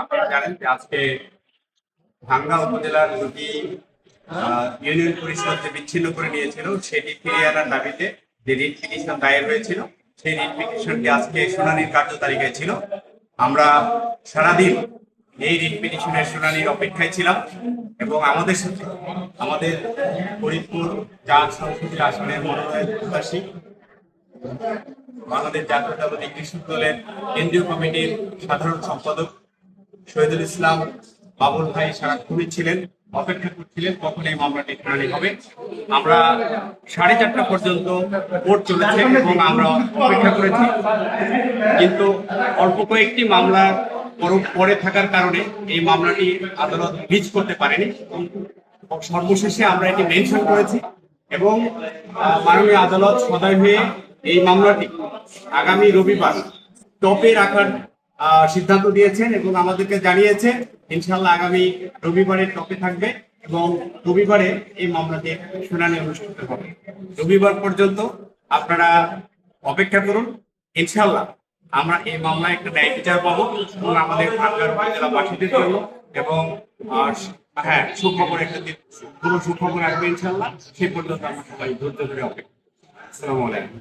আপনারা জানেন যে আজকে ভাঙ্গা উপজেলার দুটি ইউনিয়ন পরিষদ যে বিচ্ছিন্ন করে নিয়েছিল সেটি ফিরিয়ে আনার দাবিতে যে রিট পিটিশন দায়ের হয়েছিল সেই রিট পিটিশনটি আজকে শুনানির কার্য তালিকায় ছিল। আমরা সারাদিন এই রিট পিটিশনের শুনানির অপেক্ষায় ছিলাম এবং আমাদের সাথে আমাদের ফরিদপুর ৪ সংসদীয় আসনের মনোনয়ন প্রত্যাশী বাংলাদেশ জাতীয়তাবাদী কৃষক দলের কেন্দ্রীয় কমিটির সাধারণ সম্পাদক শহীদুল ইসলাম বাবুল ভাই সারাক্ষণই ছিলেন, অপেক্ষা করছিলেন কখন এই মামলাটি শুনানি হবে। আমরা 4:30 পর্যন্ত কোর্ট চলেছে এবং আমরা অপেক্ষা করেছি, কিন্তু অল্প কয়েকটি মামলার পরে থাকার কারণে এই মামলাটি আদালত রিচ করতে পারেনি। সর্বশেষে আমরা এটি মেনশন করেছি এবং মাননীয় আদালত সদয় হয়ে এই মামলাটি আগামী রবিবার টপে রাখার সিদ্ধান্ত দিয়েছেন এবং আমাদেরকে জানিয়েছে ইনশাল্লাহ আগামী রবিবারে টপে থাকবে এবং রবিবারে এই মামলাটি শুনানি অনুষ্ঠিত হবে। রবিবার পর্যন্ত আপনারা অপেক্ষা করুন, ইনশাল্লাহ আমরা এই মামলায় একটা ন্যায় বিচার পাবো এবং আমাদের ভাঙ্গার উপজেলাবাসীদের জন্য এবং হ্যাঁ সুখবর একটা পুরো সুখবর আসবে ইনশাল্লাহ। সেই পর্যন্ত আমরা সবাই ধৈর্য ধরে অপেক্ষা। আসসালামু আলাইকুম।